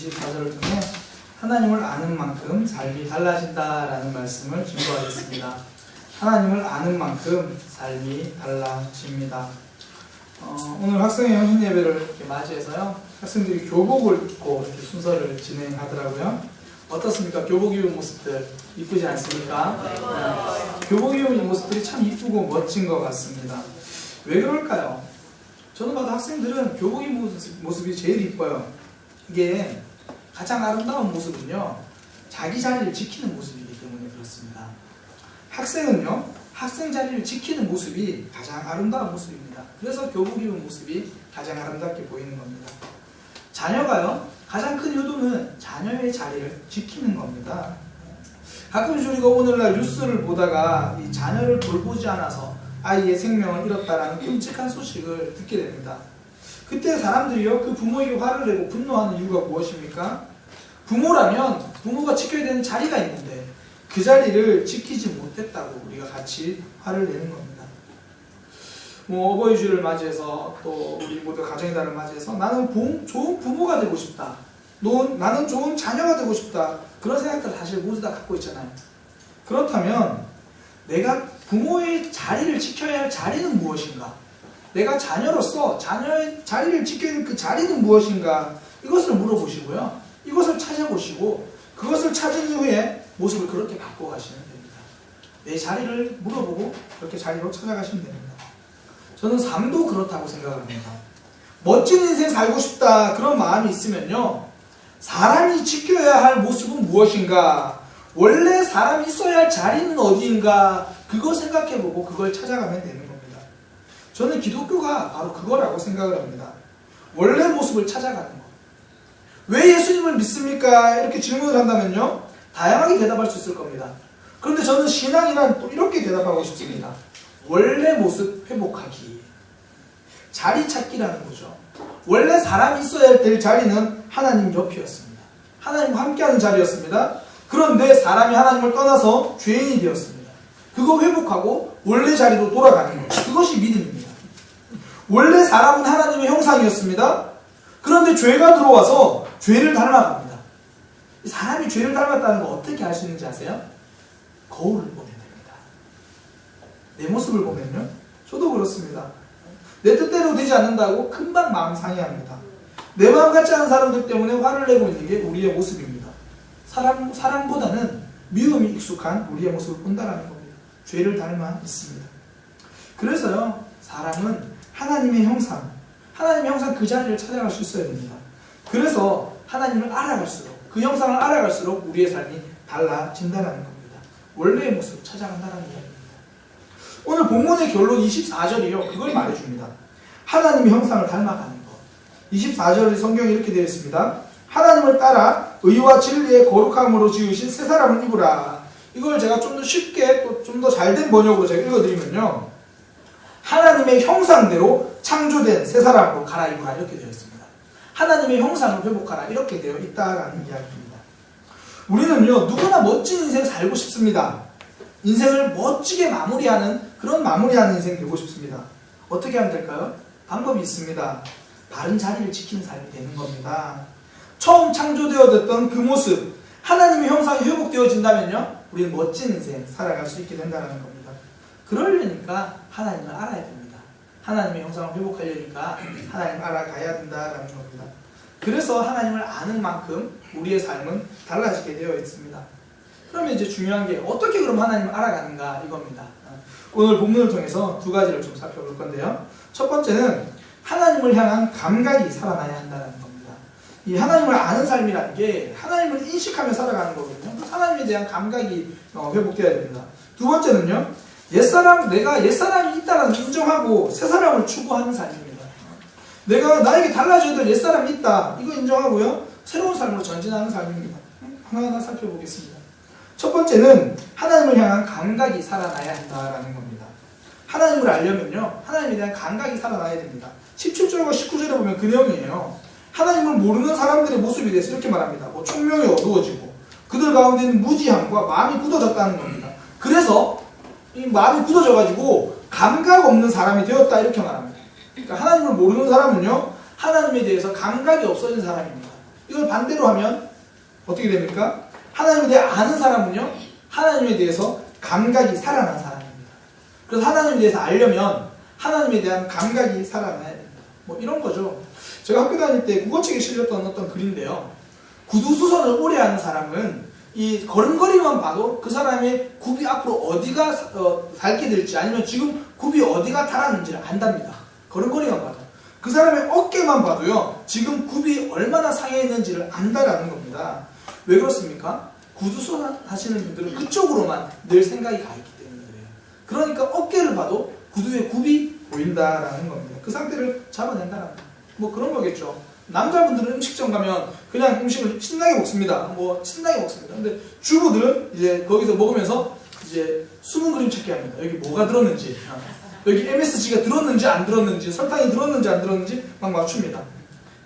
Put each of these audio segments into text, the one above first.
24절을 통해 하나님을 아는 만큼 삶이 달라진다라는 말씀을 증거하겠습니다. 하나님을 아는 만큼 삶이 달라집니다. 오늘 학생의 영신 예배를 이렇게 맞이해서요, 학생들이 교복을 입고 이렇게 순서를 진행하더라고요. 어떻습니까? 교복 입은 모습들 이쁘지 않습니까? 네. 교복 입은 모습들이 참 이쁘고 멋진 것 같습니다. 왜 그럴까요? 저는 봐도 학생들은 교복 입은 모습이 제일 이뻐요. 이게 가장 아름다운 모습은요, 자기 자리를 지키는 모습이기 때문에 그렇습니다. 학생은요, 학생 자리를 지키는 모습이 가장 아름다운 모습입니다. 그래서 교복 입은 모습이 가장 아름답게 보이는 겁니다. 자녀가요, 가장 큰 효도는 자녀의 자리를 지키는 겁니다. 가끔씩 우리가 오늘날 뉴스를 보다가 이 자녀를 돌보지 않아서 아이의 생명을 잃었다라는 끔찍한 소식을 듣게 됩니다. 그때 사람들이요, 그 부모에게 화를 내고 분노하는 이유가 무엇입니까? 부모라면 부모가 지켜야 되는 자리가 있는데 그 자리를 지키지 못했다고 우리가 같이 화를 내는 겁니다. 어버이 주일을 맞이해서 또 우리 모두 가정의 달을 맞이해서 나는 좋은 부모가 되고 싶다, 나는 좋은 자녀가 되고 싶다, 그런 생각들 사실 모두 다 갖고 있잖아요. 그렇다면 내가 부모의 자리를 지켜야 할 자리는 무엇인가? 내가 자녀로서 자녀의 자리를 지켜야 할 그 자리는 무엇인가? 이것을 물어보시고요, 이것을 찾아보시고 그것을 찾은 이후에 모습을 그렇게 바꿔가시면 됩니다. 내 자리를 물어보고 그렇게 자리로 찾아가시면 됩니다. 저는 삶도 그렇다고 생각합니다. 멋진 인생 살고 싶다, 그런 마음이 있으면요, 사람이 지켜야 할 모습은 무엇인가, 원래 사람이 있어야 할 자리는 어디인가, 그거 생각해보고 그걸 찾아가면 되는 겁니다. 저는 기독교가 바로 그거라고 생각을 합니다. 원래 모습을 찾아가는 것. 왜 예수님을 믿습니까? 이렇게 질문을 한다면요, 다양하게 대답할 수 있을 겁니다. 그런데 저는 신앙이란 또 이렇게 대답하고 싶습니다. 원래 모습 회복하기. 자리 찾기라는 거죠. 원래 사람이 있어야 될 자리는 하나님 옆이었습니다. 하나님과 함께하는 자리였습니다. 그런데 사람이 하나님을 떠나서 죄인이 되었습니다. 그거 회복하고 원래 자리로 돌아가는 거예요. 그것이 믿음입니다. 원래 사람은 하나님의 형상이었습니다. 그런데 죄가 들어와서 죄를 닮아갑니다. 사람이 죄를 닮았다는 거 어떻게 알 수 있는지 아세요? 거울을 보면 됩니다. 내 모습을 보면요, 저도 그렇습니다. 내 뜻대로 되지 않는다고 금방 마음 상해합니다. 내 마음 같지 않은 사람들 때문에 화를 내고 있는 게 우리의 모습입니다. 사람보다는 미움이 익숙한 우리의 모습을 본다라는 겁니다. 죄를 닮아 있습니다. 그래서요, 사람은 하나님의 형상 그 자리를 찾아갈 수 있어야 됩니다. 그래서 하나님을 알아갈수록, 그 형상을 알아갈수록 우리의 삶이 달라진다는 겁니다. 원래의 모습을 찾아간다는 겁니다. 오늘 본문의 결론 24절이요, 그걸 말해줍니다. 하나님의 형상을 닮아가는 것. 24절 성경에 이렇게 되어 있습니다. 하나님을 따라 의와 진리의 거룩함으로 지으신 새 사람을 입으라. 이걸 제가 좀 더 쉽게 또 좀 더 잘된 번역으로 제가 읽어드리면요, 하나님의 형상대로 창조된 새 사람으로 갈아입으라, 이렇게 되어 있습니다. 하나님의 형상을 회복하라, 이렇게 되어 있다라는 이야기입니다. 우리는요, 누구나 멋진 인생 살고 싶습니다. 인생을 멋지게 마무리하는, 그런 마무리하는 인생 되고 싶습니다. 어떻게 하면 될까요? 방법이 있습니다. 바른 자리를 지키는 삶이 되는 겁니다. 처음 창조되어졌던 그 모습, 하나님의 형상이 회복되어진다면요, 우리는 멋진 인생 살아갈 수 있게 된다는 겁니다. 그러려니까 하나님을 알아야 됩니다. 하나님의 형상을 회복하려니까 하나님을 알아가야 된다는 겁니다. 그래서 하나님을 아는 만큼 우리의 삶은 달라지게 되어 있습니다. 그러면 이제 중요한 게 어떻게 그럼 하나님을 알아가는가, 이겁니다. 오늘 본문을 통해서 두 가지를 좀 살펴볼 건데요. 첫 번째는 하나님을 향한 감각이 살아나야 한다는 겁니다. 이 하나님을 아는 삶이라는 게 하나님을 인식하며 살아가는 거거든요. 하나님에 대한 감각이 회복되어야 됩니다. 두 번째는요, 내가 옛사람이 있다는 인정하고 새 사람을 추구하는 삶입니다. 내가 나에게 달라져야 될 옛사람이 있다, 이거 인정하고요, 새로운 삶으로 전진하는 삶입니다. 하나하나 살펴보겠습니다. 첫 번째는 하나님을 향한 감각이 살아나야 한다라는 겁니다. 하나님을 알려면요, 하나님에 대한 감각이 살아나야 됩니다. 17절과 19절에 보면 그 내용이에요. 하나님을 모르는 사람들의 모습에 대해서 이렇게 말합니다. 총명이 어두워지고 그들 가운데는 무지함과 마음이 굳어졌다는 겁니다. 그래서 이 마음이 굳어져가지고 감각 없는 사람이 되었다, 이렇게 말합니다. 그러니까 하나님을 모르는 사람은요, 하나님에 대해서 감각이 없어진 사람입니다. 이걸 반대로 하면 어떻게 됩니까? 하나님에 대해 아는 사람은요, 하나님에 대해서 감각이 살아난 사람입니다. 그래서 하나님에 대해서 알려면 하나님에 대한 감각이 살아나야 됩니다. 뭐 이런 거죠. 제가 학교 다닐 때 국어책에 실렸던 어떤 글인데요. 구두수선을 오래 하는 사람은 이 걸음걸이만 봐도 그 사람의 굽이 앞으로 어디가 닳게 될지 아니면 지금 굽이 어디가 닳았는지를 안답니다. 걸음걸이만 봐도. 그 사람의 어깨만 봐도요, 지금 굽이 얼마나 상해 있는지를 안다라는 겁니다. 왜 그렇습니까? 구두수선 하시는 분들은 그쪽으로만 늘 생각이 가 있기 때문에 그래요. 그러니까 어깨를 봐도 구두에 굽이 보인다라는 겁니다. 그 상태를 잡아낸다라는 겁니다. 뭐 그런 거겠죠. 남자분들은 음식점 가면 그냥 음식을 신나게 먹습니다. 뭐 신나게 먹습니다. 근데 주부들은 이제 거기서 먹으면서 이제 숨은 그림 찾기 합니다. 여기 뭐가 들었는지, 여기 MSG가 들었는지 안 들었는지, 설탕이 들었는지 안 들었는지 막 맞춥니다.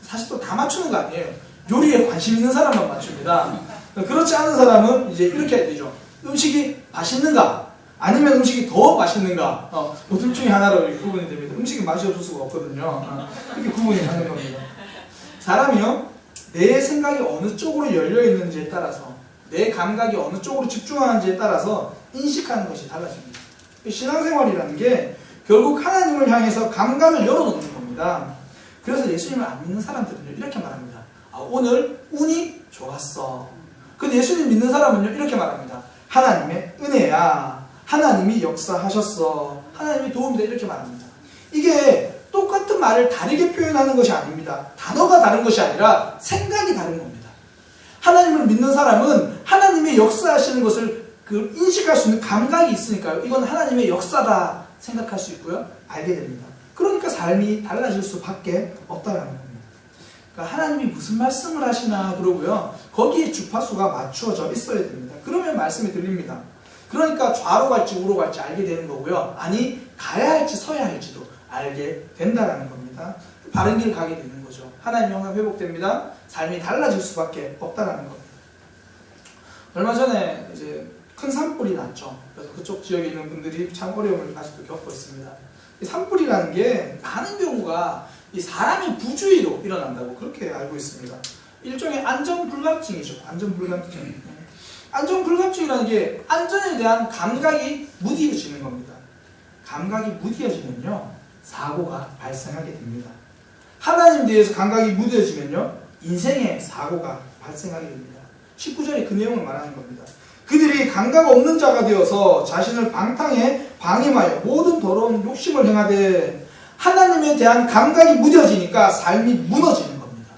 사실 또 다 맞추는 거 아니에요. 요리에 관심 있는 사람만 맞춥니다. 그렇지 않은 사람은 이제 이렇게 해야 되죠. 음식이 맛있는가? 아니면 음식이 더 맛있는가? 뭐 둘 중에 하나로 구분이 됩니다. 음식이 맛이 없을 수가 없거든요. 이렇게 구분이 가는 겁니다. 사람이요, 내 생각이 어느 쪽으로 열려 있는지에 따라서, 내 감각이 어느 쪽으로 집중하는지에 따라서 인식하는 것이 달라집니다. 신앙생활이라는 게 결국 하나님을 향해서 감각을 열어놓는 겁니다. 그래서 예수님을 안 믿는 사람들은요, 이렇게 말합니다. 오늘 운이 좋았어. 근데 예수님 믿는 사람은요, 이렇게 말합니다. 하나님의 은혜야. 하나님이 역사하셨어. 하나님의 도움이다. 이렇게 말합니다. 이게 똑같은 말을 다르게 표현하는 것이 아닙니다. 단어가 다른 것이 아니라 생각이 다른 겁니다. 하나님을 믿는 사람은 하나님의 역사하시는 것을 인식할 수 있는 감각이 있으니까요. 이건 하나님의 역사다 생각할 수 있고요. 알게 됩니다. 그러니까 삶이 달라질 수밖에 없다라는 겁니다. 그러니까 하나님이 무슨 말씀을 하시나 그러고요. 거기에 주파수가 맞추어져 있어야 됩니다. 그러면 말씀이 들립니다. 그러니까 좌로 갈지 우로 갈지 알게 되는 거고요. 아니 가야 할지 서야 할지도 알게 된다라는 겁니다. 바른 길 가게 되는 거죠. 하나님 영광 회복됩니다. 삶이 달라질 수밖에 없다라는 겁니다. 얼마 전에 이제 큰 산불이 났죠. 그래서 그쪽 지역에 있는 분들이 참 어려움을 아직도 겪고 있습니다. 이 산불이라는 게 많은 경우가 이 사람의 부주의로 일어난다고 그렇게 알고 있습니다. 일종의 안전불감증이죠. 안전불감증. 안전불감증이라는 게 안전에 대한 감각이 무뎌지는 겁니다. 감각이 무뎌지면요, 사고가 발생하게 됩니다. 하나님에 대해서 감각이 무뎌지면요, 인생에 사고가 발생하게 됩니다. 19절에 그 내용을 말하는 겁니다. 그들이 감각 없는 자가 되어서 자신을 방탕에 방임하여 모든 더러운 욕심을 행하되, 하나님에 대한 감각이 무뎌지니까 삶이 무너지는 겁니다.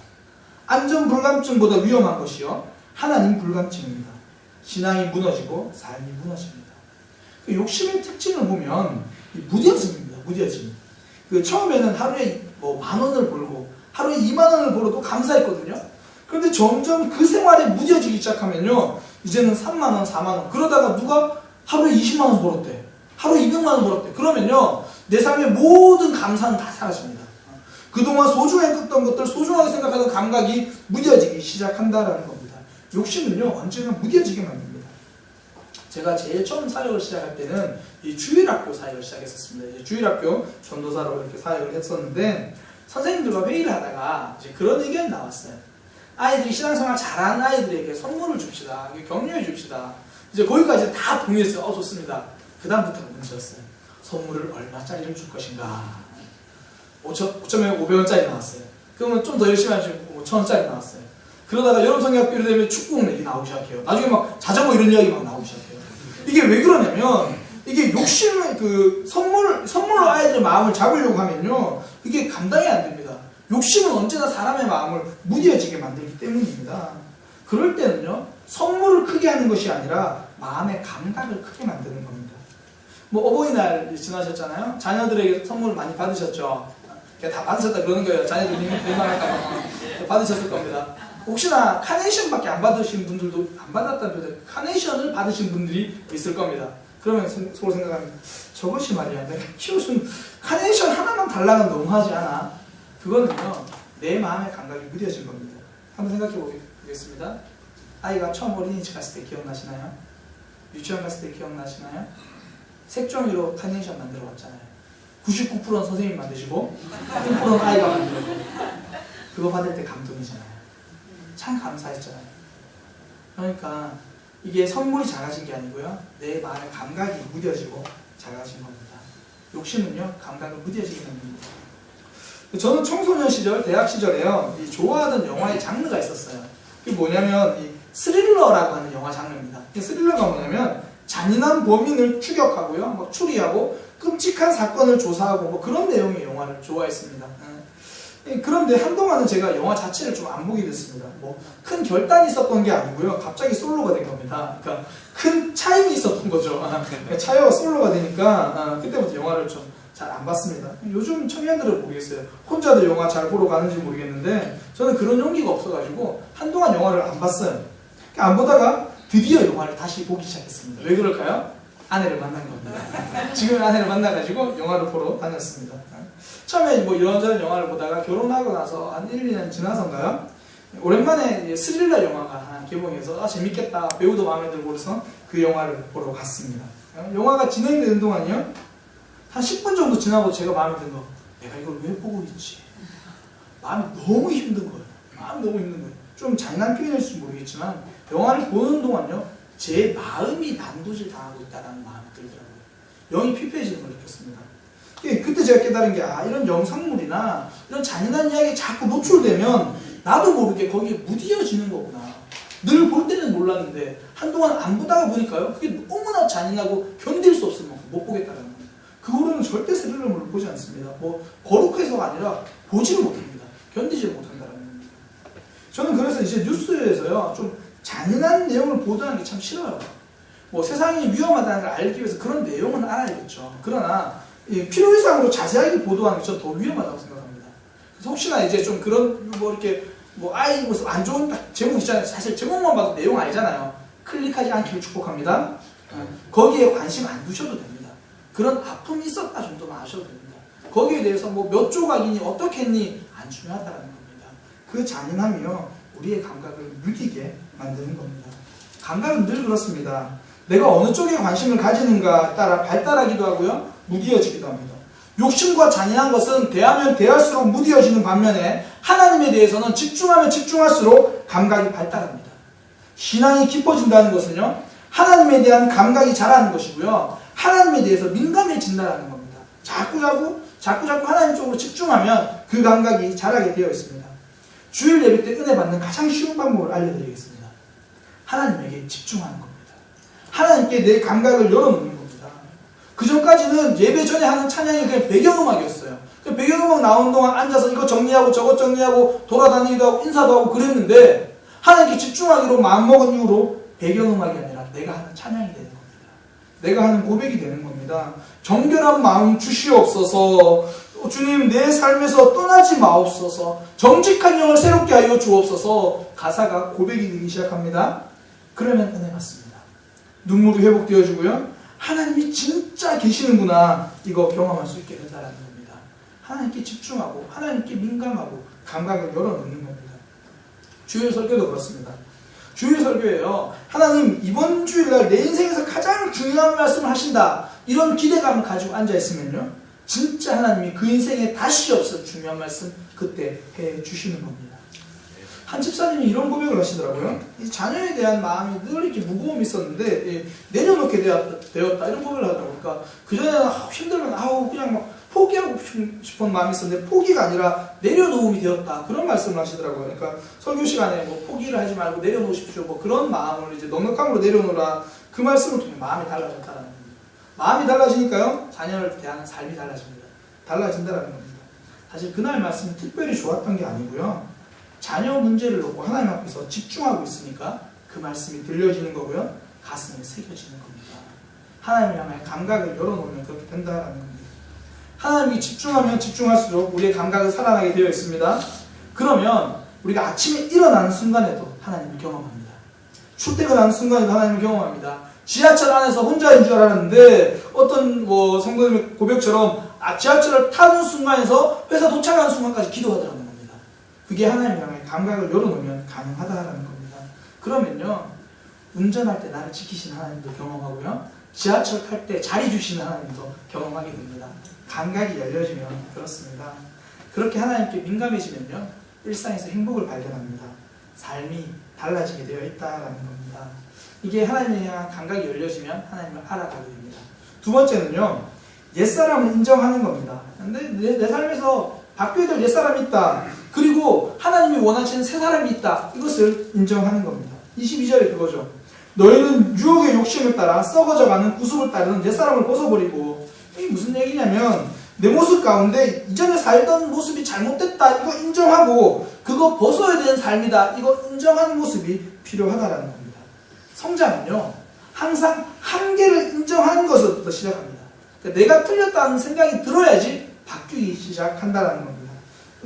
안전불감증보다 위험한 것이요, 하나님 불감증입니다. 신앙이 무너지고 삶이 무너집니다. 그 욕심의 특징을 보면 무뎌짐입니다. 무뎌짐. 처음에는 하루에 뭐 10,000원을 벌고 하루에 20,000원을 벌어도 감사했거든요. 그런데 점점 그 생활에 무뎌지기 시작하면요, 이제는 30,000원, 40,000원, 그러다가 누가 하루에 200,000원 벌었대, 하루에 200,000원 벌었대. 그러면요, 내 삶의 모든 감사는 다 사라집니다. 그동안 소중했던 것들, 소중하게 생각하던 감각이 무뎌지기 시작한다라는 겁니다. 욕심은요, 언제나 무뎌지게 만듭니다. 제가 제일 처음 사역을 시작할 때는 이 주일학교 사역을 시작했었습니다. 주일학교 전도사로 이렇게 사역을 했었는데, 선생님들과 회의를 하다가 이제 그런 의견이 나왔어요. 아이들이 신앙생활 잘하는 아이들에게 선물을 줍시다. 격려해 줍시다. 이제 거기까지 다 동의했어요. 좋습니다. 그 다음부터는 문제였어요. 선물을 얼마짜리를 줄 것인가. 5,000원에 500원짜리 나왔어요. 그러면 좀 더 열심히 하시고 5,000원짜리 나왔어요. 그러다가 여름 성경학교 되면 축구공 얘기 나오기 시작해요. 나중에 막 자전거 이런 이야기 막 나오기 시작해요. 이게 왜 그러냐면, 이게 욕심을 선물로 아이들의 마음을 잡으려고 하면요, 이게 감당이 안 됩니다. 욕심은 언제나 사람의 마음을 무뎌지게 만들기 때문입니다. 그럴 때는요, 선물을 크게 하는 것이 아니라 마음의 감각을 크게 만드는 겁니다. 뭐 어버이날 지나셨잖아요. 자녀들에게 선물을 많이 받으셨죠. 다 받으셨다 그러는 거예요. 자녀들이 민망할까봐 받으셨을 겁니다. 혹시나 카네이션밖에 안 받으신 분들도, 안 받았다면 카네이션을 받으신 분들이 있을 겁니다. 그러면 속으로 생각합니다. 저것이 말이야, 내가 키워준 카네이션 하나만 달라는 너무하지 않아? 그거는요, 내 마음의 감각이 무뎌진 겁니다. 한번 생각해 보겠습니다. 아이가 처음 어린이집 갔을 때 기억나시나요? 유치원 갔을 때 기억나시나요? 색종이로 카네이션 만들어 왔잖아요. 99%는 선생님이 만드시고 1%는 아이가 만들고, 그거 받을 때 감동이잖아요. 참 감사했잖아요. 그러니까 이게 선물이 작아진 게 아니고요. 내 마음의 감각이 무뎌지고 작아진 겁니다. 욕심은요, 감각을 무뎌지게 합니다. 저는 청소년 시절, 대학 시절에요, 이 좋아하던 영화의 장르가 있었어요. 그게 뭐냐면 이 스릴러라고 하는 영화 장르입니다. 이 스릴러가 뭐냐면 잔인한 범인을 추격하고요, 뭐 추리하고 끔찍한 사건을 조사하고 뭐 그런 내용의 영화를 좋아했습니다. 그런데 한동안은 제가 영화 자체를 좀 안 보게 됐습니다. 뭐 큰 결단이 있었던 게 아니고요, 갑자기 솔로가 된 겁니다. 그러니까 큰 차이가 있었던 거죠. 차이가 솔로가 되니까 그때부터 영화를 좀 잘 안 봤습니다. 요즘 청년들을 보겠어요. 혼자도 영화 잘 보러 가는지 모르겠는데 저는 그런 용기가 없어가지고 한동안 영화를 안 봤어요. 안 보다가 드디어 영화를 다시 보기 시작했습니다. 왜 그럴까요? 아내를 만난 겁니다. 지금 아내를 만나가지고 영화를 보러 다녔습니다. 처음에 뭐 이런저런 영화를 보다가 결혼하고 나서 한 1, 2년 지나서인가요? 오랜만에 스릴러 영화가 하나 개봉해서 재밌겠다, 배우도 마음에 들고 그래서 그 영화를 보러 갔습니다. 영화가 진행되는 동안이요, 한 10분 정도 지나고 제가 마음에 든 거, 내가 이걸 왜 보고 있지? 마음이 너무 힘든 거예요. 마음이 너무 힘든 거예요. 좀 잔인한 표현일지 모르겠지만 영화를 보는 동안요, 제 마음이 난도질 당하고 있다는 마음이 들더라고요. 영이 피폐해지는 걸 느꼈습니다. 그때 제가 깨달은 게, 이런 영상물이나 이런 잔인한 이야기에 자꾸 노출되면 나도 모르게 거기에 무디어지는 거구나. 늘 볼 때는 몰랐는데 한동안 안 보다가 보니까요, 그게 너무나 잔인하고 견딜 수 없을 만큼 못 보겠다는 거예요. 그 후로는 절대 스릴러물을 보지 않습니다. 뭐 거룩해서가 아니라 보지를 못합니다. 견디지를 못한다는 겁니다. 저는 그래서 이제 뉴스에서요, 좀 잔인한 내용을 보도하는 게 참 싫어요. 뭐 세상이 위험하다는 걸 알기 위해서 그런 내용은 알아야겠죠. 그러나 필요 이상으로 자세하게 보도하는 게 저는 더 위험하다고 생각합니다. 그래서 혹시나 이제 좀 그런 뭐 이렇게 뭐 무슨 안 좋은 제목 있잖아요. 사실 제목만 봐도 내용 알잖아요. 클릭하지 않기를 축복합니다. 거기에 관심 안 두셔도 됩니다. 그런 아픔이 있었다 정도만 아셔도 됩니다. 거기에 대해서 뭐 몇 조각이니 어떻게 했니 안 중요하다는 겁니다. 그 잔인함이요, 우리의 감각을 무디게 만드는 겁니다. 감각은 늘 그렇습니다. 내가 어느 쪽에 관심을 가지는가 따라 발달하기도 하고요, 무디어지기도 합니다. 욕심과 잔인한 것은 대하면 대할수록 무디어지는 반면에 하나님에 대해서는 집중하면 집중할수록 감각이 발달합니다. 신앙이 깊어진다는 것은요, 하나님에 대한 감각이 자라는 것이고요, 하나님에 대해서 민감해진다는 겁니다. 자꾸 하나님 쪽으로 집중하면 그 감각이 자라게 되어 있습니다. 주일 예배 때 은혜 받는 가장 쉬운 방법을 알려드리겠습니다. 하나님에게 집중하는 겁니다. 하나님께 내 감각을 열어놓는 겁니다. 그 전까지는 예배 전에 하는 찬양이 그냥 배경음악이었어요. 배경음악 나오는 동안 앉아서 이거 정리하고 저것 정리하고 돌아다니기도 하고 인사도 하고 그랬는데, 하나님께 집중하기로 마음먹은 이후로 배경음악이 아니라 내가 하는 찬양이 되는 겁니다. 내가 하는 고백이 되는 겁니다. 정결한 마음 주시옵소서. 주님, 내 삶에서 떠나지 마옵소서. 정직한 영을 새롭게 하여 주옵소서. 가사가 고백이 되기 시작합니다. 그러면 은혜 받습니다. 눈물이 회복되어지고요, 하나님이 진짜 계시는구나, 이거 경험할 수 있게 된다는 겁니다. 하나님께 집중하고 하나님께 민감하고 감각을 열어놓는 겁니다. 주일 설교도 그렇습니다. 주일 설교에요, 하나님 이번 주일날 내 인생에서 가장 중요한 말씀을 하신다, 이런 기대감을 가지고 앉아있으면요, 진짜 하나님이 그 인생에 다시 없을 중요한 말씀 그때 해주시는 겁니다. 한 집사님이 이런 고백을 하시더라고요. 이 자녀에 대한 마음이 늘 이렇게 무거움이 있었는데 내려놓게 되었다, 이런 고백을 하더라고요. 그러니까 그전에는 힘들면 그냥 막 포기하고 싶은 마음이 있었는데 포기가 아니라 내려놓음이 되었다, 그런 말씀을 하시더라고요. 그러니까 설교 시간에 뭐 포기를 하지 말고 내려놓으십시오, 뭐 그런 마음을 이제 넉넉함으로 내려놓으라, 그 말씀을 통해 마음이 달라졌다는 겁니다. 마음이 달라지니까요, 자녀를 대하는 삶이 달라진다는 겁니다. 사실 그날 말씀이 특별히 좋았던 게 아니고요, 자녀 문제를 놓고 하나님 앞에서 집중하고 있으니까 그 말씀이 들려지는 거고요, 가슴에 새겨지는 겁니다. 하나님을 향해 감각을 열어놓으면 그렇게 된다는 겁니다. 하나님이 집중하면 집중할수록 우리의 감각은 살아나게 되어 있습니다. 그러면 우리가 아침에 일어나는 순간에도 하나님을 경험합니다. 출퇴근하는 순간에도 하나님을 경험합니다. 지하철 안에서 혼자인 줄 알았는데 어떤 성도님의 고백처럼 지하철을 타는 순간에서 회사 도착하는 순간까지 기도하더라는 겁니다. 그게 하나님을 향해 감각을 열어놓으면 가능하다라는 겁니다. 그러면요, 운전할 때 나를 지키시는 하나님도 경험하고요, 지하철 탈 때 자리 주시는 하나님도 경험하게 됩니다. 감각이 열려지면 그렇습니다. 그렇게 하나님께 민감해지면요, 일상에서 행복을 발견합니다. 삶이 달라지게 되어 있다라는 겁니다. 이게 하나님에 대한 감각이 열려지면 하나님을 알아가게 됩니다. 두 번째는요, 옛사람을 인정하는 겁니다. 근데 내 삶에서 바뀌어야 될 옛사람이 있다. 그리고 하나님이 원하시는 새 사람이 있다. 이것을 인정하는 겁니다. 22절에 그거죠. 너희는 유혹의 욕심을 따라 썩어져가는 구습을 따르는 옛사람을 벗어버리고, 이게 무슨 얘기냐면 내 모습 가운데 이전에 살던 모습이 잘못됐다. 이거 인정하고 그거 벗어야 되는 삶이다. 이거 인정하는 모습이 필요하다라는 겁니다. 성장은요, 항상 한계를 인정하는 것부터 시작합니다. 그러니까 내가 틀렸다는 생각이 들어야지 바뀌기 시작한다는 겁니다.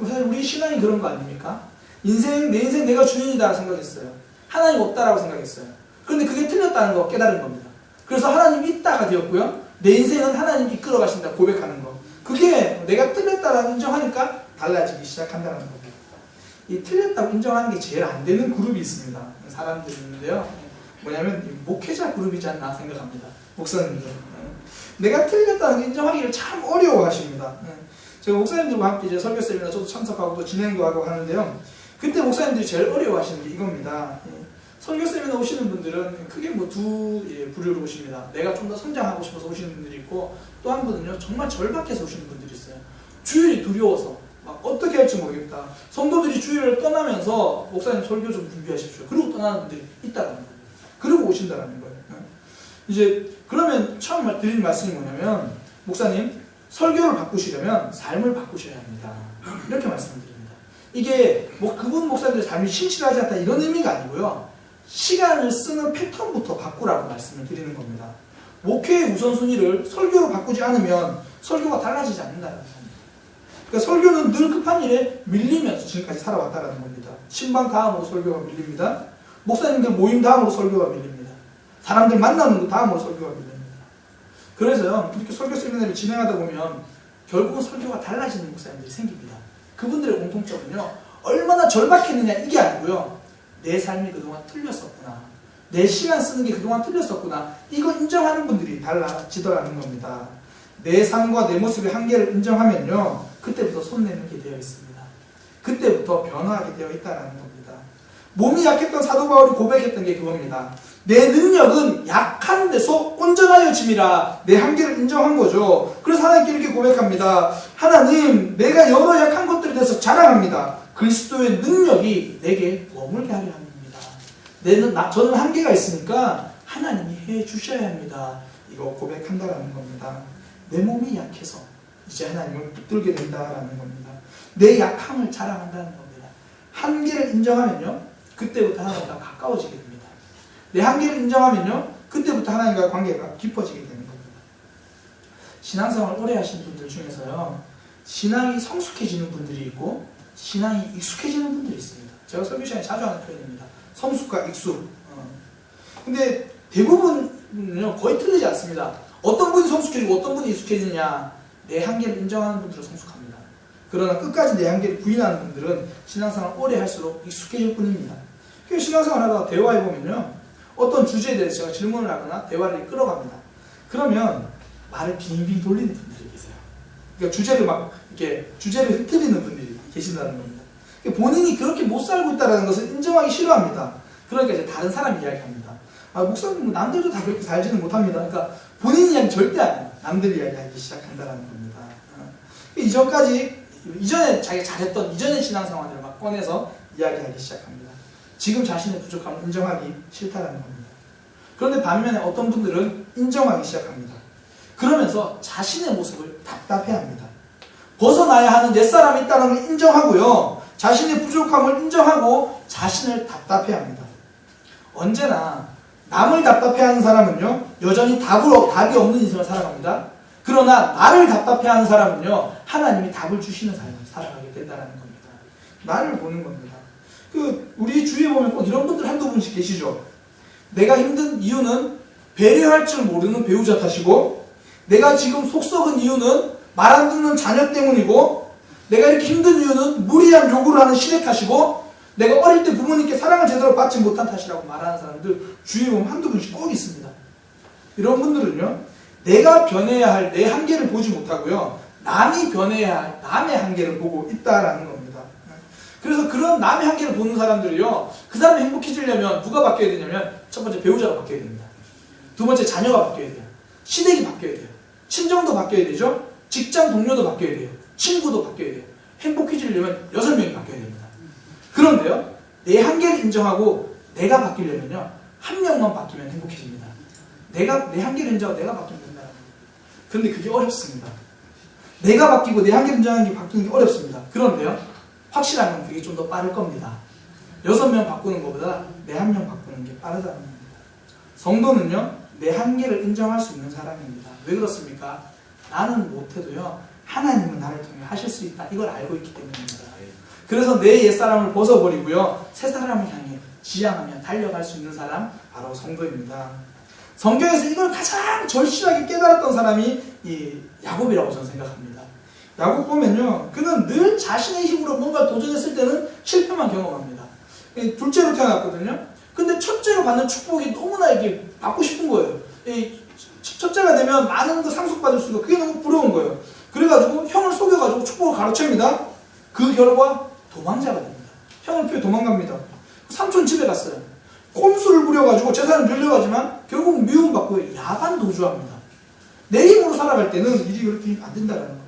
사실 우리 신앙이 그런 거 아닙니까? 내 인생 내가 주인이다 생각했어요. 하나님 없다라고 생각했어요. 그런데 그게 틀렸다는 거 깨달은 겁니다. 그래서 하나님 있다가 되었고요. 내 인생은 하나님 이끌어 가신다 고백하는 거. 그게 내가 틀렸다라고 인정하니까 달라지기 시작한다는 겁니다. 이 틀렸다고 인정하는 게 제일 안 되는 그룹이 있습니다. 사람들이 있는데요. 뭐냐면 목회자 그룹이지 않나 생각합니다. 목사님들. 내가 틀렸다는 걸 인정하기를 참 어려워하십니다. 제가 목사님들과 함께 이제 설교 세미나 저도 참석하고 또 진행도 하고 하는데요. 그때 목사님들이 제일 어려워하시는 게 이겁니다. 설교 세미나 오시는 분들은 크게 뭐 두 부류로 오십니다. 내가 좀 더 성장하고 싶어서 오시는 분들이 있고, 또 한 분은요 정말 절박해서 오시는 분들이 있어요. 주일이 두려워서 막 어떻게 할지 모르겠다. 성도들이 주일을 떠나면서 목사님 설교 좀 준비하십시오. 그리고 떠나는 분들이 있다는 거예요. 그리고 오신다는 거예요. 이제 그러면 처음 드리는 말씀이 뭐냐면, 목사님 설교를 바꾸시려면 삶을 바꾸셔야 합니다. 이렇게 말씀드립니다. 이게 뭐 그분 목사님들의 삶이 신실하지 않다 이런 의미가 아니고요. 시간을 쓰는 패턴부터 바꾸라고 말씀을 드리는 겁니다. 목회의 우선순위를 설교로 바꾸지 않으면 설교가 달라지지 않는다는 겁니다. 그러니까 설교는 늘 급한 일에 밀리면서 지금까지 살아왔다는 겁니다. 신방 다음으로 설교가 밀립니다. 목사님들 모임 다음으로 설교가 밀립니다. 사람들 만나는 거 다음으로 설교가 밀립니다. 그래서요, 이렇게 설교 세미나를 진행하다 보면 결국은 설교가 달라지는 목사님들이 생깁니다. 그분들의 공통점은요, 얼마나 절박했느냐 이게 아니고요, 내 삶이 그동안 틀렸었구나, 내 시간 쓰는 게 그동안 틀렸었구나, 이거 인정하는 분들이 달라지더라는 겁니다. 내 삶과 내 모습의 한계를 인정하면요, 그때부터 손 내는 게 되어 있습니다. 그때부터 변화하게 되어 있다는 겁니다. 몸이 약했던 사도 바울이 고백했던 게 그겁니다. 내 능력은 약한 데서 온전하여짐이라. 내 한계를 인정한 거죠. 그래서 하나님께 이렇게 고백합니다. 하나님, 내가 여러 약한 것들에 대해서 자랑합니다. 그리스도의 능력이 내게 머물게 하려 합니다. 저는 한계가 있으니까 하나님이 해주셔야 합니다. 이거 고백한다라는 겁니다. 내 몸이 약해서 이제 하나님을 붙들게 된다라는 겁니다. 내 약함을 자랑한다는 겁니다. 한계를 인정하면요, 그때부터 하나님과 가까워지게 됩니다. 내 한계를 인정하면요, 그때부터 하나님과의 관계가 깊어지게 되는 겁니다. 신앙생활 오래 하신 분들 중에서요, 신앙이 성숙해지는 분들이 있고 신앙이 익숙해지는 분들이 있습니다. 제가 설교 시간에 자주 하는 표현입니다. 성숙과 익숙. 근데 대부분은요, 거의 틀리지 않습니다. 어떤 분이 성숙해지고 어떤 분이 익숙해지느냐, 내 한계를 인정하는 분들은 성숙합니다. 그러나 끝까지 내 한계를 부인하는 분들은 신앙생활 오래 할수록 익숙해질 뿐입니다. 신앙생활 하다가 대화해보면요, 어떤 주제에 대해서 제가 질문을 하거나 대화를 끌어갑니다. 그러면 말을 빙빙 돌리는 분들이 계세요. 그러니까 주제를 흩트리는 분들이 계신다는 겁니다. 본인이 그렇게 못 살고 있다는 것을 인정하기 싫어합니다. 그러니까 이제 다른 사람 이야기합니다. 목사님, 남들도 다 그렇게 살지는 못합니다. 그러니까 본인 이야기 절대 안 해요. 남들 이야기하기 시작한다는 겁니다. 이전에 자기가 잘했던 이전의 신앙생활을 막 꺼내서 이야기하기 시작합니다. 지금 자신의 부족함을 인정하기 싫다는 겁니다. 그런데 반면에 어떤 분들은 인정하기 시작합니다. 그러면서 자신의 모습을 답답해합니다. 벗어나야 하는 옛사람이 있다는 걸 인정하고요, 자신의 부족함을 인정하고 자신을 답답해합니다. 언제나 남을 답답해하는 사람은요, 여전히 답이 없는 인생을 살아갑니다. 그러나 나를 답답해하는 사람은요, 하나님이 답을 주시는 삶을 살아가게 된다는 겁니다. 나를 보는 겁니다. 우리 주위에 보면 꼭 이런 분들 한두 분씩 계시죠. 내가 힘든 이유는 배려할 줄 모르는 배우자 탓이고, 내가 지금 속 썩은 이유는 말 안 듣는 자녀 때문이고, 내가 이렇게 힘든 이유는 무리한 요구를 하는 시댁 탓이고, 내가 어릴 때 부모님께 사랑을 제대로 받지 못한 탓이라고 말하는 사람들 주위에 보면 한두 분씩 꼭 있습니다. 이런 분들은요, 내가 변해야 할 내 한계를 보지 못하고요, 남이 변해야 할 남의 한계를 보고 있다라는 겁니다. 그래서 그런 남의 한계를 보는 사람들이요, 그 사람이 행복해지려면 누가 바뀌어야 되냐면, 첫 번째 배우자가 바뀌어야 됩니다. 두 번째 자녀가 바뀌어야 돼요. 시댁이 바뀌어야 돼요. 친정도 바뀌어야 되죠. 직장 동료도 바뀌어야 돼요. 친구도 바뀌어야 돼요. 행복해지려면 6명이 바뀌어야 됩니다. 그런데요, 내 한계를 인정하고 내가 바뀌려면요, 1명만 바뀌면 행복해집니다. 내 한계를 인정하고 내가 바뀌면 된다는 거예요. 그런데 그게 어렵습니다. 내가 바뀌고 내 한계를 인정하는 게 바뀌는 게 어렵습니다. 그런데요, 확실한 건 그게 좀 더 빠를 겁니다. 6명 바꾸는 것보다 내 1명 바꾸는 게 빠르다는 겁니다. 성도는요, 내 한계를 인정할 수 있는 사람입니다. 왜 그렇습니까? 나는 못해도요, 하나님은 나를 통해 하실 수 있다. 이걸 알고 있기 때문입니다. 그래서 내 옛사람을 벗어버리고요, 새 사람을 향해 지향하며 달려갈 수 있는 사람, 바로 성도입니다. 성경에서 이걸 가장 절실하게 깨달았던 사람이 이 야곱이라고 저는 생각합니다. 야곱 보면요, 그는 늘 자신의 힘으로 뭔가 도전했을 때는 실패만 경험합니다. 둘째로 태어났거든요. 근데 첫째로 받는 축복이 너무나 이렇게 받고 싶은 거예요. 첫째가 되면 많은 거 상속받을 수 있고 그게 너무 부러운 거예요. 그래가지고 형을 속여가지고 축복을 가로챕니다. 그 결과 도망자가 됩니다. 형을 피해 도망갑니다. 삼촌 집에 갔어요. 꼼수를 부려가지고 재산을 늘려가지만 결국 미움받고 야반 도주합니다. 내 힘으로 살아갈 때는 일이 그렇게 안 된다는 겁니다.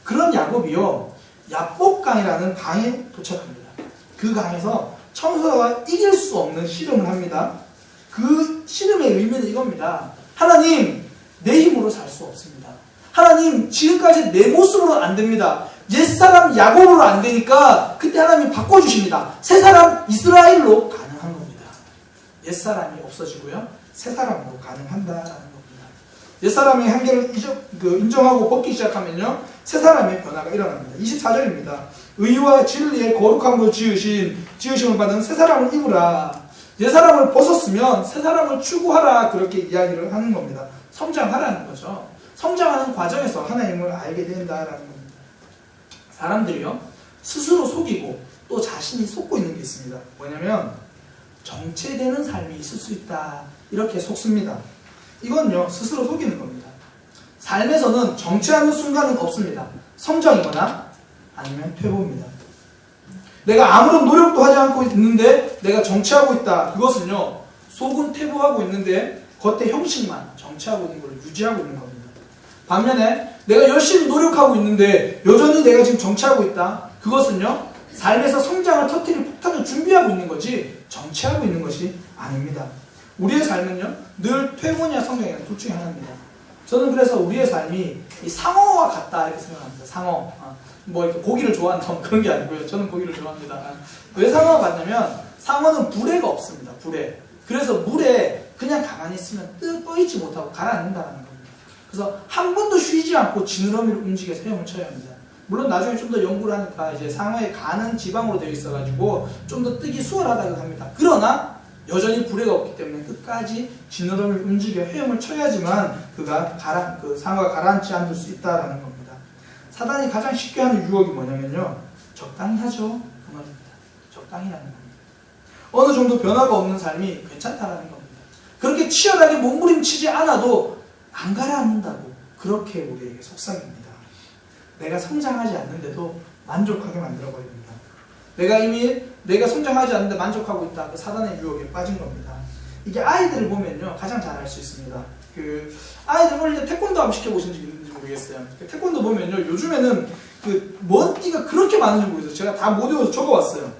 그런 야곱이요, 야복강이라는 강에 도착합니다. 그 강에서 청소가 이길 수 없는 씨름을 합니다. 그 씨름의 의미는 이겁니다. 하나님, 내 힘으로 살 수 없습니다. 하나님, 지금까지 내 모습으로는 안 됩니다. 옛사람 야곱으로 안 되니까 그때 하나님이 바꿔주십니다. 새 사람 이스라엘로 가능한 겁니다. 옛사람이 없어지고요, 새 사람으로 가능한다라는 겁니다. 옛사람의 한계를 인정하고 벗기 시작하면요, 새 사람의 변화가 일어납니다. 24절입니다. 의와 진리의 거룩함으로 지으심을 받은 새 사람을 입으라. 옛사람을 벗었으면 새 사람을 추구하라. 그렇게 이야기를 하는 겁니다. 성장하라는 거죠. 성장하는 과정에서 하나님을 알게 된다라는 겁니다. 사람들이요, 스스로 속이고 또 자신이 속고 있는 게 있습니다. 뭐냐면 정체되는 삶이 있을 수 있다, 이렇게 속습니다. 이건요, 스스로 속이는 겁니다. 삶에서는 정체하는 순간은 없습니다. 성장이거나 아니면 퇴보입니다. 내가 아무런 노력도 하지 않고 있는데 내가 정체하고 있다. 그것은요, 속은 퇴보하고 있는데 겉의 형식만 정체하고 있는 걸 유지하고 있는 겁니다. 반면에 내가 열심히 노력하고 있는데 여전히 내가 지금 정체하고 있다. 그것은요, 삶에서 성장을 터뜨릴 폭탄을 준비하고 있는 거지 정체하고 있는 것이 아닙니다. 우리의 삶은요, 늘 퇴보냐 성장이냐 둘 중에 하나입니다. 저는 그래서 우리의 삶이 이 상어와 같다, 이렇게 생각합니다. 상어. 뭐 이렇게 고기를 좋아한다 그런 게 아니고요. 저는 고기를 좋아합니다. 왜 상어가 같냐면 상어는 불에가 없습니다. 불에. 그래서 물에 그냥 가만히 있으면 떠있지 못하고 가라앉는다는 겁니다. 그래서 한 번도 쉬지 않고 지느러미를 움직여서 헤엄을 쳐야 합니다. 물론 나중에 좀 더 연구를 하니까 이제 상어의 간은 지방으로 되어 있어가지고 좀 더 뜨기 수월하다고 합니다. 그러나 여전히 불에가 없기 때문에 끝까지 지느러미를 움직여 헤엄을 쳐야지만 상어가 가라앉지 않을 수 있다는 겁니다. 사단이 가장 쉽게 하는 유혹이 뭐냐면요, 적당히 하죠, 그 말입니다. 적당히라는 겁니다. 어느 정도 변화가 없는 삶이 괜찮다라는 겁니다. 그렇게 치열하게 몸부림치지 않아도 안 가라앉는다고 그렇게 우리에게 속삭입니다. 내가 성장하지 않는데도 만족하게 만들어버립니다. 내가 성장하지 않는데 만족하고 있다. 그 사단의 유혹에 빠진 겁니다. 이게 아이들을 보면요, 가장 잘 알 수 있습니다. 아이들 어릴 때 태권도 한번 시켜보신 적 있는지 모르겠어요. 태권도 보면요, 요즘에는 먼 띠가 그렇게 많은지 모르겠어요. 제가 다 못 외워서 적어왔어요.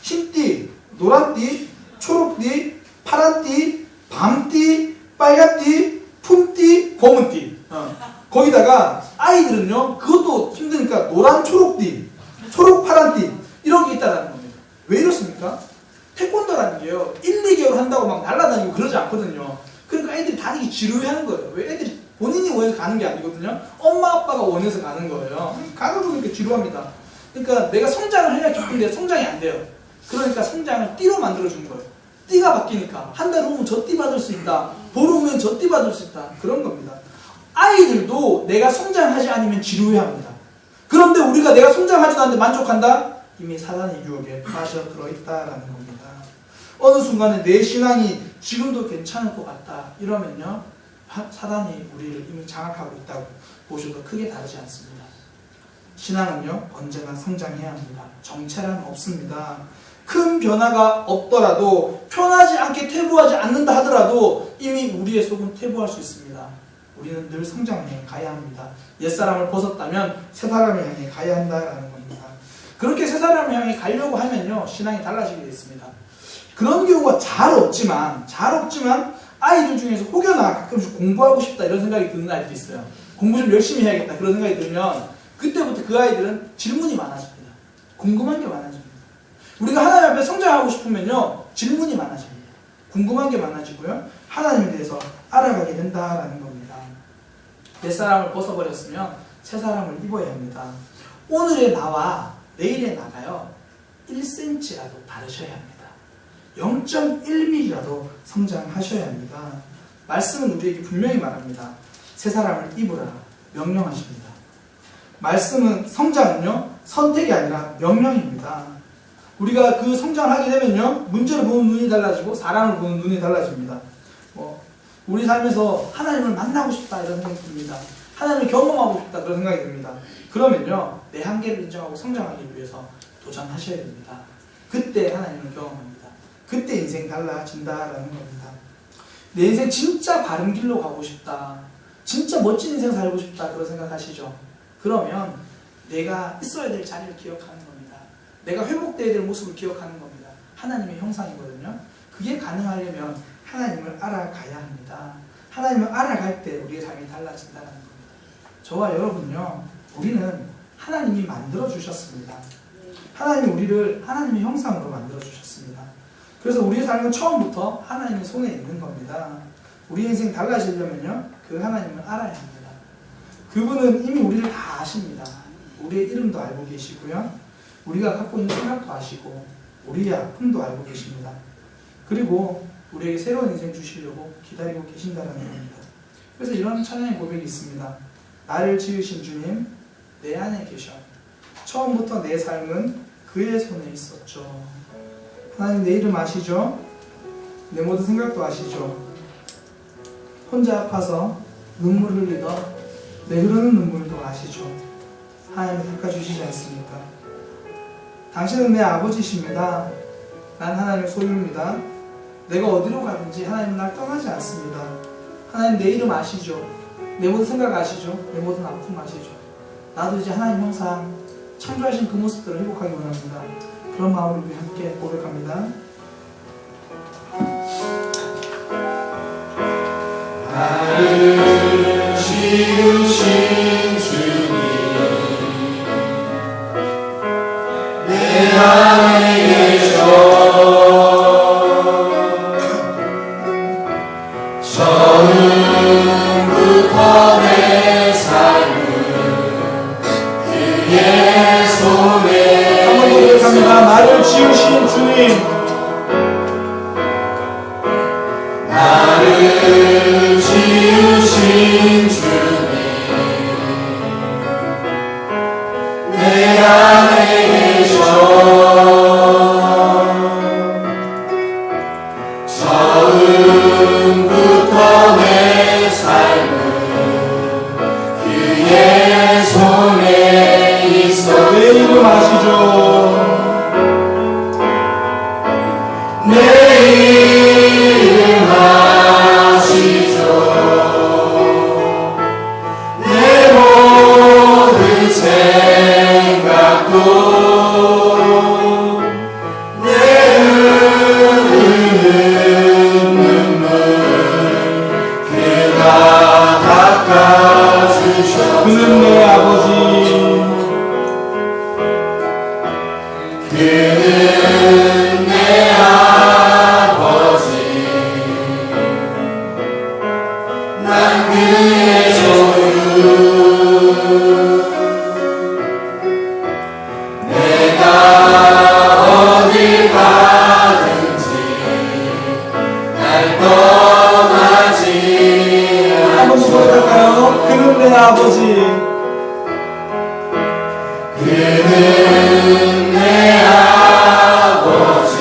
흰띠, 노란띠, 초록띠, 파란띠, 밤띠, 빨간띠, 푼띠, 검은띠. 거기다가 아이들은요, 그것도 힘드니까 노란 초록띠, 초록 파란띠 이런 게 있다는 겁니다. 왜 이렇습니까? 태권도라는 게요, 1, 2개월 한다고 막 날아다니고 그러지 않거든요. 그러니까 애들이 다니기 지루해하는 거예요. 왜? 애들이 본인이 원해서 가는 게 아니거든요. 엄마 아빠가 원해서 가는 거예요. 가다 보니까 지루합니다. 그러니까 내가 성장을 해야 기쁜데 성장이 안 돼요. 그러니까 성장을 띠로 만들어주는 거예요. 띠가 바뀌니까 한 달 후면 저 띠 받을 수 있다, 보름 후면 저 띠 받을 수 있다, 그런 겁니다. 아이들도 내가 성장하지 않으면 지루해합니다. 그런데 우리가 내가 성장하지도 않는데 만족한다? 이미 사단의 유혹에 빠져들어 있다라는 겁니다. 어느 순간에 내 신앙이 지금도 괜찮을 것 같다 이러면요, 사단이 우리를 이미 장악하고 있다고 보셔도 크게 다르지 않습니다. 신앙은요 언제나 성장해야 합니다. 정체란 없습니다. 큰 변화가 없더라도 편하지 않게 퇴보하지 않는다 하더라도 이미 우리의 속은 퇴보할 수 있습니다. 우리는 늘 성장해 가야 합니다. 옛사람을 벗었다면 새사람을 향해 가야 한다라는 겁니다. 그렇게 새사람을 향해 가려고 하면요 신앙이 달라지게 되어 있습니다. 그런 경우가 잘 없지만 아이들 중에서 혹여나 가끔씩 공부하고 싶다 이런 생각이 드는 아이들이 있어요. 공부 좀 열심히 해야겠다 그런 생각이 들면 그때부터 그 아이들은 질문이 많아집니다. 궁금한 게 많아집니다. 우리가 하나님 앞에 성장하고 싶으면요 질문이 많아집니다. 궁금한 게 많아지고요 하나님에 대해서 알아가게 된다라는 겁니다. 옛사람을 벗어버렸으면 새사람을 입어야 합니다. 오늘의 나와 내일의 나가요 1cm라도 다르셔야 합니다. 0.1mm라도 성장하셔야 합니다. 말씀은 우리에게 분명히 말합니다. 새사람을 입으라 명령하십니다. 말씀은 성장은요 선택이 아니라 명령입니다. 우리가 그 성장을 하게 되면요 문제를 보는 눈이 달라지고 사람을 보는 눈이 달라집니다. 우리 삶에서 하나님을 만나고 싶다 이런 생각이 듭니다. 하나님을 경험하고 싶다 그런 생각이 듭니다. 그러면요 내 한계를 인정하고 성장하기 위해서 도전하셔야 됩니다. 그때 하나님을 경험합니다. 그때 인생 달라진다라는 겁니다. 내 인생 진짜 바른 길로 가고 싶다, 진짜 멋진 인생 살고 싶다 그런 생각하시죠? 그러면 내가 있어야 될 자리를 기억하는 겁니다. 내가 회복되어야 될 모습을 기억하는 겁니다. 하나님의 형상이거든요. 그게 가능하려면 하나님을 알아가야 합니다. 하나님을 알아갈 때 우리의 삶이 달라진다는 겁니다. 저와 여러분요 우리는 하나님이 만들어 주셨습니다. 하나님이 우리를 하나님의 형상으로 만들어 주셨습니다. 그래서 우리의 삶은 처음부터 하나님의 손에 있는 겁니다. 우리 인생 달라지려면요 그 하나님을 알아야 합니다. 그분은 이미 우리를 다 아십니다. 우리의 이름도 알고 계시고요 우리가 갖고 있는 생각도 아시고 우리의 아픔도 알고 계십니다. 그리고 우리에게 새로운 인생 주시려고 기다리고 계신다는 겁니다. 그래서 이런 찬양의 고백이 있습니다. 나를 지으신 주님 내 안에 계셔. 처음부터 내 삶은 그의 손에 있었죠. 하나님 내 이름 아시죠? 내 모든 생각도 아시죠? 혼자 아파서 눈물 흘리던 내 흐르는 눈물도 아시죠? 하나님이 닦아주시지 않습니까? 당신은 내 아버지십니다. 난 하나님의 소유입니다. 내가 어디로 가든지 하나님은 날 떠나지 않습니다. 하나님 내 이름 아시죠? 내 모든 생각 아시죠? 내 모든 아픔 아시죠? 나도 이제 하나님 형상 창조하신 그 모습들을 회복하기 원합니다. 그런 마음으로 우리 함께 고백합니다. 나를 지으신 주님 내 안에 계셔. 처음부터 내 삶은 그의 손에 한번 더 고백합니다. 나를 지으신 주님 나를 지으신 주님 내 안에 계셔. 처음부터 내 삶은 그의 손에 있어. 내 이름 아시죠? 내 이름 아시죠. 내 모든 생각도 내 흐르는 눈물 그가 닦아주셔. 그는 내 아버지 그는 내 아버지 난 그의 소유. 내가 어딜 가든지 날 떠나지 한번 더 고백할까요? 그는 내 아버지 그는 내 아버지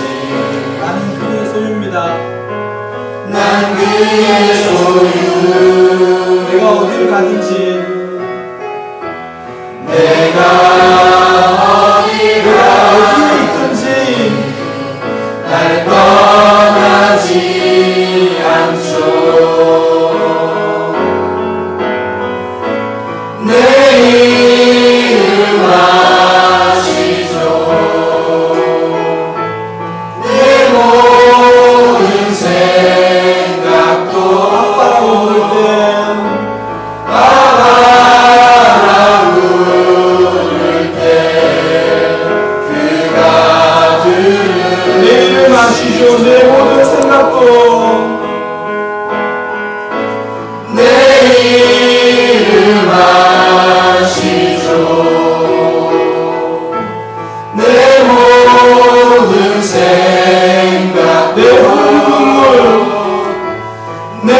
나는 그의 소유입니다. 난 그의 소유. 내가 어디를 가든지 내가 아시죠. 내 모든 생각도 내 이름 아시죠. 내 모든 생각, 내 모든 눈물, 내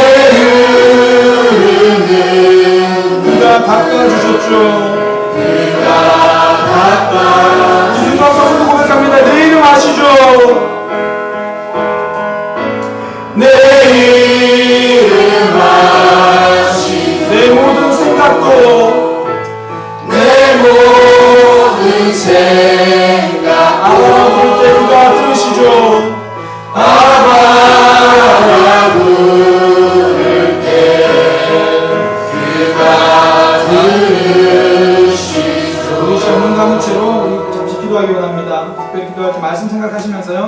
흐르는 그가 닦아주셨죠. 그가 닦아 주님과 서로 고백합니다. 내 이름 아시죠. 내 이름 아시죠. 내 모든 생각도 내 모든 생각 아바라 부를 때 그가 들으시죠. 아바라 부를 때 그가 들으시죠. 우리 시간 눈 감은 채로 우리 잠시 기도하기 원합니다. 특별히 기도할 때 말씀 생각하시면서요.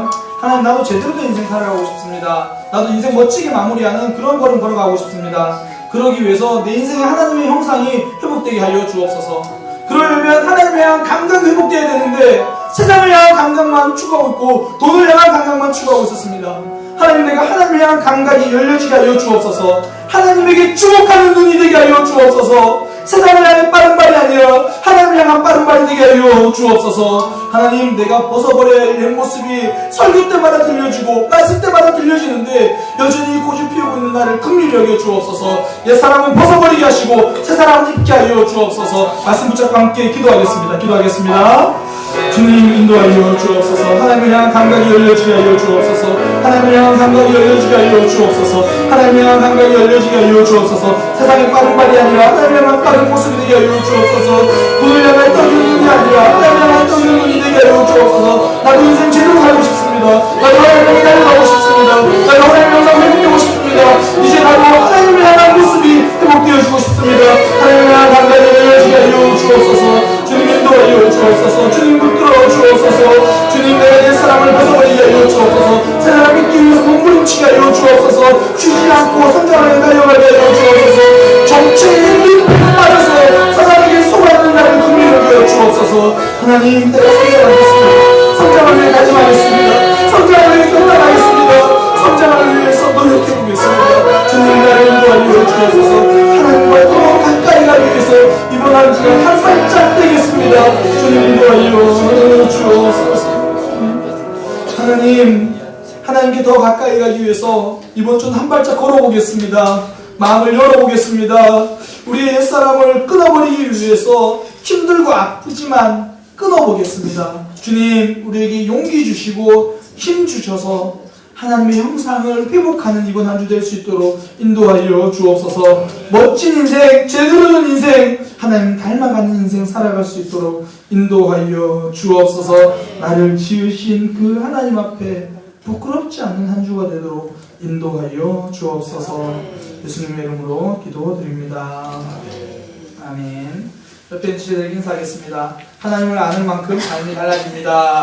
하나님, 나도 제대로 된 인생 살아가고 싶습니다. 나도 인생 멋지게 마무리하는 그런 걸음 걸어가고 싶습니다. 그러기 위해서 내 인생에 하나님의 형상이 회복되게 하여 주옵소서. 그러려면 하나님을 향한 감각이 회복되어야 되는데 세상을 향한 감각만 추구하고 있고 돈을 향한 감각만 추구하고 있었습니다. 하나님, 내가 하나님을 향한 감각이 열려지게 하여 주옵소서. 하나님에게 주목하는 눈이 되게 하여 주옵소서. 세상을 향해 빠른 발이 아니라 하나님을 향한 빠른 발이 되게 하여 주옵소서. 하나님, 내가 벗어버려야 할 옛 모습이 설교 때마다 들려지고 말씀 때마다 들려지는데 여전히 고집 피우고 있는 나를 긍휼히 여겨 주옵소서. 옛사람은 벗어버리게 하시고 새사람은 입게 하여 주옵소서. 말씀 붙잡고 함께 기도하겠습니다. 주님, 인도하여 주옵소서. 하나님을 향한 감각이 열려지게 하여 주옵소서. 하나님을 향한 감각이 열려지게 하여 주옵소서. 하나님을 향한 감각이 열려지게 하여 주옵소서. 세상의 빠른 발이 아니라 하나님을 향한 빠른 모습이 되게 하여 주옵소서. 돈을 향한 떠는 눈이 아니라 하나님을 향한 떠는 눈이 되게 하여 주옵소서. 나도 인생 제대로 살고 싶습니다. 나도 하나님을 달려가고 싶습니다. 나도 하나님의 영상 회복되고 싶습니다. 이제 나도 하나님을 향한 모습이 회복되어지고 싶습니다. 하나님을 향한 감각이 열려지게 하여 주옵소서. 주님, 인도하여 주옵소서. 주님, 붙들어 주옵소서. 주님, 내가 옛사람을 벗어버리게 하여 주옵소서. 세상을 믿기 위해서 몸부림치게 하여 주옵소서. 쉬지 않고 성장을 달려가게 하여 주옵소서. 정체의 늪에 빠져서 사람에게 속아있는 나를 긍휼히 여겨 주옵소서. 하나님, 내가 성장하겠습니다. 성장을 위해 다짐하겠습니다. 성장을 위해 결단하겠습니다. 성장을 위해서 노력해보겠습니다. 주님, 나를 인도하여 주옵소서. 하나님과 더 가까이 가기 위해서 이번 한 주간 한 발짝 되겠습니다. 주님, 인도하여 주옵소서. 하나님께 더 가까이 가기 위해서 이번 주는 한 발짝 걸어보겠습니다. 마음을 열어보겠습니다. 우리의 옛사람을 끊어버리기 위해서 힘들고 아프지만 끊어보겠습니다. 주님, 우리에게 용기 주시고 힘 주셔서 하나님의 형상을 회복하는 이번 한 주 될 수 있도록 인도하여 주옵소서. 멋진 인생, 제대로 된 인생, 하나님 닮아가는 인생 살아갈 수 있도록 인도하여 주옵소서. 나를 지으신 그 하나님 앞에 부끄럽지 않는 한 주가 되도록 인도하여 주옵소서. 예수님의 이름으로 기도드립니다. 아멘. 옆에 지체들 인사하겠습니다. 하나님을 아는 만큼 삶이 달라집니다.